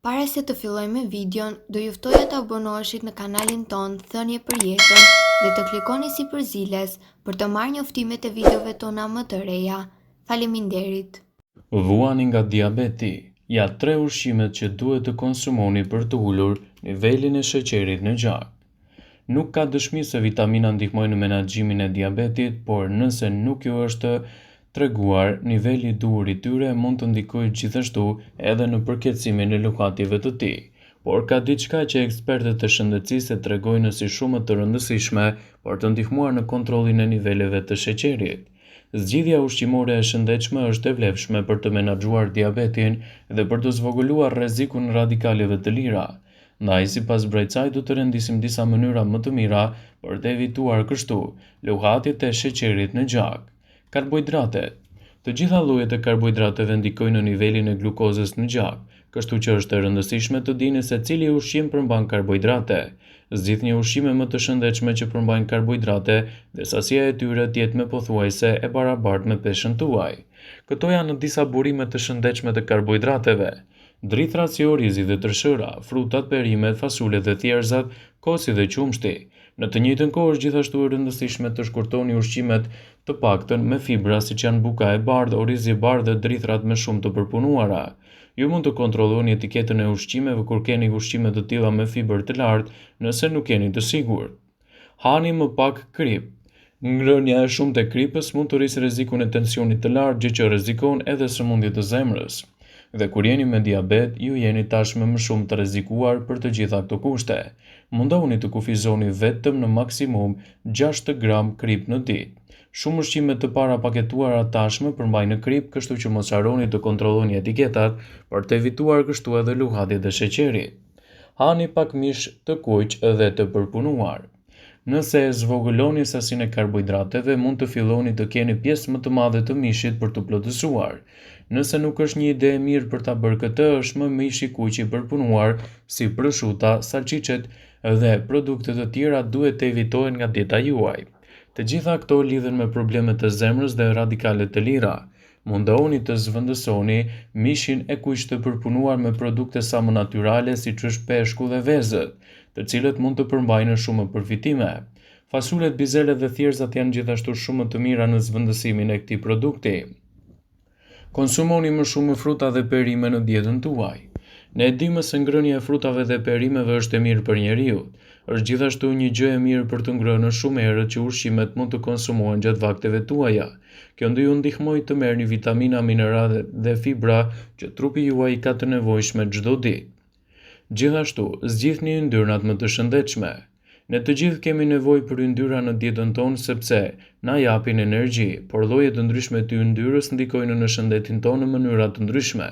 Para se të filloj me videon, do ju ftoja të abonoheshit në kanalin ton Thënie për Jetën dhe të klikoni si përziles për të marrë njoftimet e videove tona më të reja. Faleminderit. Vuani nga diabeti. Ja 3 ushqimet që duhet të konsumoni për të ulur nivelin e sheqerit në gjak. Nuk ka dëshmi se vitamina ndihmojnë në menaxhimin e diabetit, por nëse nuk ju është treguar, niveli i duhur i tyre mund të ndikojë gjithashtu edhe në përkeçimin e luhatjeve të tij. Por ka diçka që ekspertët e shëndetësisë tregojnë si shumë të rëndësishme për të ndihmuar në kontrollin e niveleve të sheqerit. Zgjidhja ushqimore e shëndetshme është e vlefshme për të menaxhuar diabetin dhe për të zvogëluar rrezikun radikaleve të lira. Ndaj, sipas Brejcaj, do të rendisim disa mënyra më të mira për të evituar kështu luhatjet e sheqerit në gjak. Karbohidratet. Të gjitha llojet e karbohidrateve ndikojnë në nivelin e glukozës në gjak, kështu që është e rëndësishme të dini se cili ushqim përmban karbohidrate. Zgjidhni ushqime më të shëndetshme që përmbajnë karbohidrate dhe sasia e tyre të jetë me pothuajse e barabartë me peshën tuaj. Këto janë disa burime të shëndetshme të karbohidrateve: drithrat si orizi dhe tërshëra, frutat, perimet, fasulet dhe thjerrzat, kosi dhe qumshti. Në të njëjtën kohë është gjithashtu e rëndësishme të shkurtoni ushqimet të paktën me fibra siç janë buka e bardhë, orizi i bardhë dhe drithrat me shumë të përpunuara. Ju mund të kontrolloni etiketën e ushqimeve kur keni ushqime të tilla me fibër të lartë, nëse nuk jeni të sigurt. Hani më pak krip. Ngrënia e shumtë e kripës mund të rrisë rrezikun e tensionit të lartë, gjë që rrezikon edhe sëmundjet të zemrës. Dhe kur jeni me diabet, ju jeni tashmë më shumë të rrezikuar për të gjitha këto kushte. Mundohuni të kufizoni vetëm në maksimum 6 gram krip në ditë. Shumë ushqime të para paketuara tashmë përmbajnë krip, kështu që mos harroni të kontrolloni etiketat për të evituar kështu edhe luhatjet e sheqerit. Hani pak mish të kuq dhe të përpunuar. Nëse e zvogëloni sasinë e karbohidrateve, mund të filloni të keni pjesë më të madhe të mishit për të plotësuar. Nëse nuk është një ide e mirë për ta bërë këtë, është më mishi i kuq i përpunuar, si prosciutto, salcicet dhe produkte të tjera duhet të evitohen nga dieta juaj. Të gjitha këto lidhen me probleme të zemrës dhe radikale të lira. Mundohuni të zvendësoni mishin e kuq të përpunuar me produkte sa më natyrale siç është peshku dhe vezët, të cilët mund të përmbajnë shumë përfitime. Fasulet, bizelet dhe thjerrzat janë gjithashtu shumë të mira në zvendësimin e këtij produkti. Konsumoni më shumë fruta dhe perime në dietën tuaj. Ne e dimë se ngrënia e frutave dhe perimeve është e mirë për njeriu. Është gjithashtu një gjë e mirë për të ngrënë shumë herët që ushqimet mund të konsumohen gjatë vakteve tuaja. Kjo do ju ndihmojë të merrni vitamina, minerale dhe fibra që trupi juaj i ka të nevojshme çdo ditë. Gjithashtu, zgjidhni yndyrnat më të shëndetshme. Ne të gjithë kemi nevojë për yndyra në dietën tonë sepse na japin energji, por lloje të ndryshme të yndyrës ndikojnë në shëndetin tonë në mënyra të ndryshme.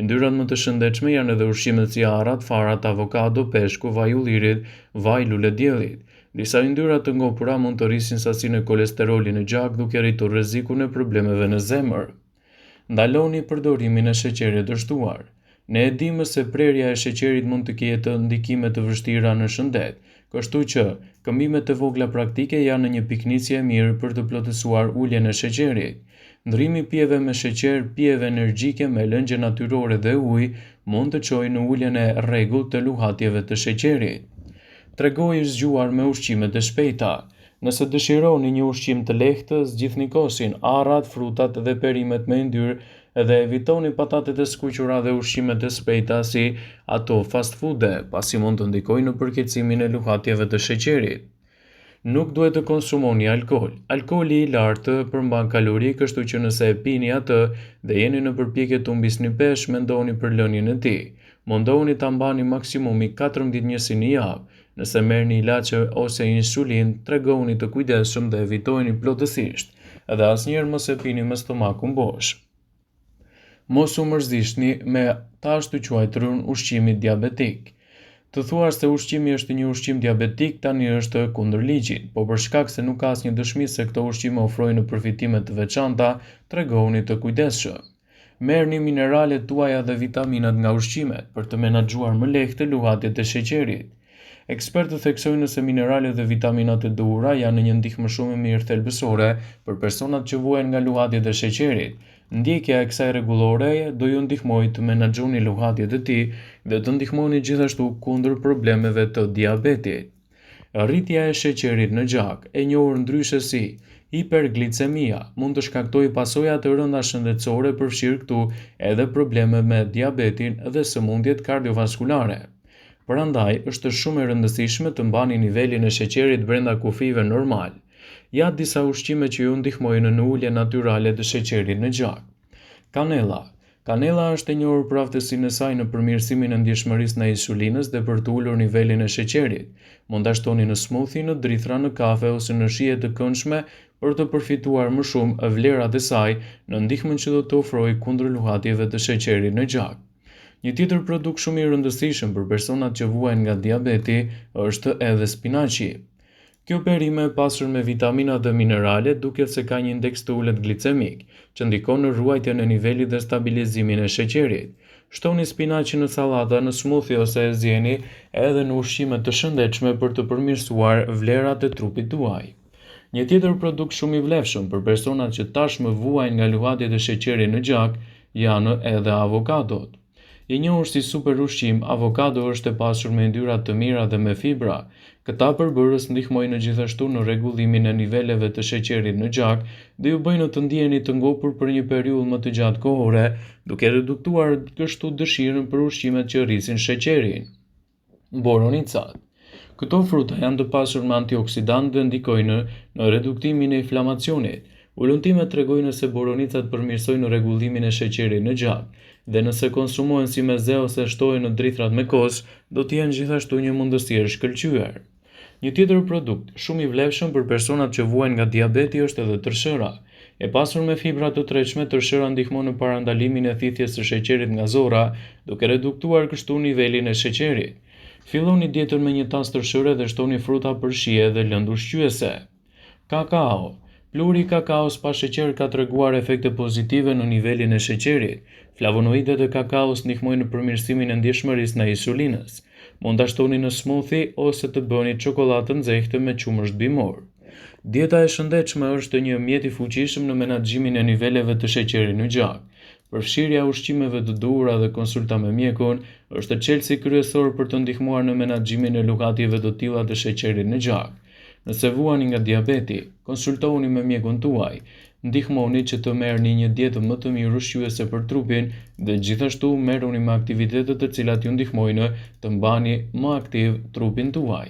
Yndyrat më të shëndetshme janë edhe ushqimet si arrat, farat, avokado, peshku, vaj ullirit, vaj lule diellit. Disa yndyra të ngopura mund të rrisin sasinë e kolesterolit në gjak duke rritur rrezikun e problemeve në zemër. Ndaloni përdorimin e sheqerit të shtuar. Ne e dimë se prerja e sheqerit mund të ketë ndikime të vështira në shëndet, kështu që këmbimet e vogla praktike janë një piknisje e mirë për të plotësuar uljen e sheqerit. Ndrimi pijeve me sheqer, pijeve energjike me lëngje natyrore dhe ujë mund të çojë në uljen e rregullt të luhatjeve të sheqerit. Tregoi zgjuar me ushqimet e shpejta. Nëse dëshironi një ushqim të lehtë, zgjidhni kosin, arrat, frutat dhe perimet me yndyrë dhe evitoni patatet e skuqura dhe ushqimet e shpejta si ato fast food, pasi mund të ndikojnë në përkeçimin e luhatjeve të sheqerit. Nuk duhet të konsumoni alkool. Alkooli i lartë përmban kalori, kështu që nëse e pini atë dhe jeni në përpjekje të humbisni peshë, mendoni për lënien e tij. Mundohuni ta mbani maksimumi 14 njësi në javë. Nëse merrni ilaçe ose insulin, tregoni të kujdesshëm dhe evitojeni plotësisht, edhe asnjëherë mos e pini me stomakun bosh. Mos u mërzitni me ta ashtu quajturën ushqimi diabetik. Të thuar se ushqimi është një ushqim diabetik tani është kundër ligjit, por për shkak se nuk ka asnjë dëshmi se këto ushqime ofrojnë përfitime të veçanta, tregoni të kujdesshëm. Merrni mineralet tuaja dhe vitaminat nga ushqimet për të menaxhuar më lehtë luhatjet e sheqerit. Ekspertët theksojnë se mineralet dhe vitaminat e duhura janë një ndihmë shumë e mirë thelbësore për personat që vuajnë nga luhatjet e sheqerit. Ndjekja e kësaj rregulloreje do ju ndihmojë të menaxhoni lughatjet e tij dhe të ndihmoni gjithashtu kundër problemeve të diabetit. Rritja e sheqerit në gjak, e njohur ndryshe si hiperglicemia, mund të shkaktojë pasoja të rënda shëndetësore, përfshirë këtu edhe probleme me diabetin dhe sëmundjet kardiovaskulare. Prandaj është shumë e rëndësishme të mbani nivelin e sheqerit brenda kufive normal. Ja disa ushqime që ju ndihmojnë në ulje natyrale të sheqerit në gjak. Kanella. Kanella është e njohur për aftësinë e saj në përmirësimin e ndjeshmërisë ndaj insulinës dhe për të ulur nivelin e sheqerit. Mund ta shtoni në smoothie, në drithra, në kafe ose në shije të këndshme për të përfituar më shumë vlerat e saj në ndihmën që do të ofrojë kundër lughatjeve të sheqerit në gjak. Një tjetër produkt shumë i rëndësishëm për personat që vuajnë nga diabeti është edhe spinaqi. Kjo perime e pasur me vitamina dhe minerale duket se ka një indeks të ulët glicemik, që ndikon në ruajtjen e nivelit dhe stabilizimin e sheqerit. Shtoni spinaqin në sallata, në smoothie ose e zjeni edhe në ushqime të shëndetshme për të përmirësuar vlerat e trupit tuaj. Një tjetër produkt shumë i vlefshëm për personat që tashmë vuajnë nga lughatjet e sheqerit në gjak janë edhe avokadot. I njohur si super ushqim, avokado është e pasur me yndyrra të mira dhe me fibra. Këta përbërës ndihmojnë gjithashtu në rregullimin e niveleve të sheqerit në gjak dhe ju bëjnë të ndjeni të ngopur për një periudhë më të gjatë kohore, duke reduktuar kështu dëshirën për ushqimet që rrisin sheqerin. Boronicat. Këto fruta janë të pasur me antioksidantë dhe ndikojnë në reduktimin e inflamacionit. Ullëntimet tregojnë se boronicat përmirësojnë rregullimin e sheqerit në gjak dhe nëse konsumohen si meze ose shtohen në drithrat me kos, do të jenë gjithashtu një mundësi e shkëlqyer. Një tjetër produkt shumë i vlefshëm për personat që vuajnë nga diabeti është edhe tërshëra. E pasur me fibra të tretshme, tërshëra ndihmon në parandalimin e thithjes së sheqerit nga zora, duke reduktuar kështu nivelin e sheqerit. Filloni dietën me një tas tërshëre dhe shtoni fruta për shije dhe lëndë ushqyese. Kakao. Pluri i kakaos pa sheqer ka treguar efekte pozitive në nivelin e sheqerit. Flavonoidet e kakaos ndihmojnë në përmirësimin e ndjeshmërisë ndaj insulinës. Mund ta shtoni në smoothie ose të bëni çokoladë nxehtë me qumësht bimor. Dieta e shëndetshme është një mjet i fuqishëm në menaxhimin e niveleve të sheqerit në gjak. Përfshirja e ushqimeve të duhura dhe konsulta me mjekun është çelësi kryesor për të ndihmuar në menaxhimin e lughatjeve të tilla të sheqerit në gjak. Nëse vuani nga diabeti, konsultoni me mjekun tuaj, ndihmoni që të merrni një dietë më të mirë ushqyese për trupin dhe gjithashtu merruni me aktivitetet të cilat ju ndihmojnë të mbani më aktiv trupin tuaj.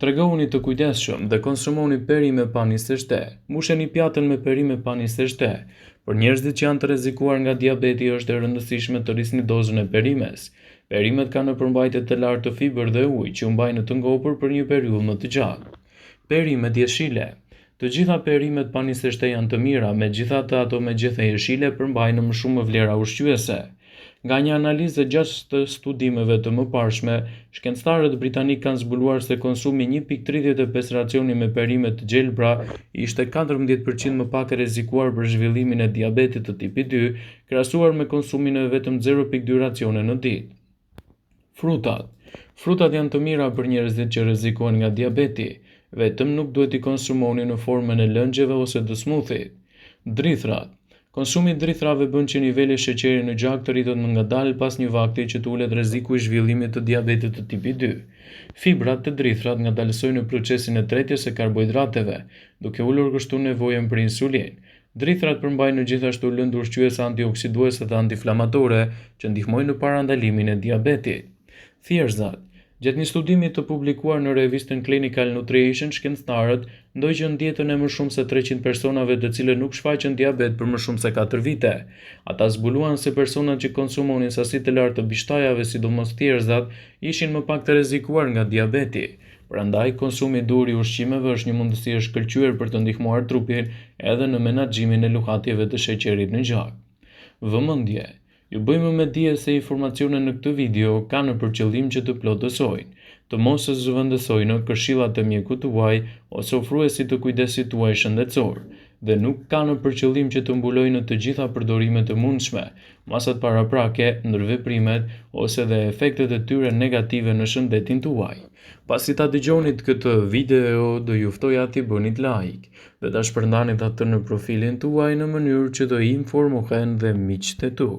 Tregohuni të kujdesshëm dhe konsumoni perime pa nisë shte. Mbusheni pjatën me perime pa nisë shte. Për njerëzit që janë të rrezikuar nga diabeti është e rëndësishme të rrisni dozën e perimes. Perimet kanë në përmbajtje të lartë të fibër dhe ujë që u mbajnë të ngopur për një periudhë më të gjatë. Perimet jeshile. Të gjitha perimet pa nisë shte janë të mira, megjithatë ato me gjethe jeshile përmbajnë më shumë vlera ushqyese. Nga një analizë gjatë të studimeve të mëparshme, shkencëtarët britanik kanë zbuluar se konsumi 1.35 racioni me perime të gjelbra ishte 14% më pak e rrezikuar për zhvillimin e diabetit të tipit 2, krahasuar me konsumin e vetëm 0.2 racione në ditë. Frutat. Frutat janë të mira për njerëzit që rrezikohen nga diabeti, vetëm nuk duhet i konsumoni në formën e lëngjeve ose të smoothie. Drithrat. Konsumi i drithrave bën që niveli i sheqerit në gjak të rritet më ngadalë pas një vakti që të ulet rreziku i zhvillimit të diabetit të tipit 2. Fibrat të drithrat ngadalësojnë procesin e tretjes së karbohidrateve, duke ulur kështu nevojën për insulin. Drithrat përmbajnë gjithashtu lëndë ushqyese antioksiduese dhe antiinflamatore që ndihmojnë në parandalimin e diabetit. Thjerëzat. Gjatë një studimi të publikuar në revistën Clinical Nutrition, shkencëtarët ndoqën dietën e më shumë se 300 personave të cilët nuk shfaqën diabet për më shumë se 4 vite. Ata zbuluan se personat që konsumonin sasi të lartë të bishtajave, sidomos thjerëzat, ishin më pak të rrezikuar nga diabeti. Prandaj, konsumi i dur i ushqimeve është një mundësi e shkëlqyer për të ndihmuar trupin edhe në menaxhimin e lughatjeve të sheqerit në gjak. Vëmendje. Ju bëjmë me dije se informacionet në këtë video kanë për qëllim që të plotësojnë, të mos zëvendësojnë këshillat e mjekut tuaj ose ofruesit të kujdesit tuaj shëndetësor. dhe nuk ka në përqëllim që të mbulojë në të gjitha përdorimet e mundshme, masat paraprake, ndërveprimet ose dhe efektet e tyre negative në shëndetin tuaj. Pasi ta dëgjonit këtë video, do ju ftoja t'i bënit like dhe ta shpërndanit atë në profilin tuaj në mënyrë që të informohen dhe miqtë e tu.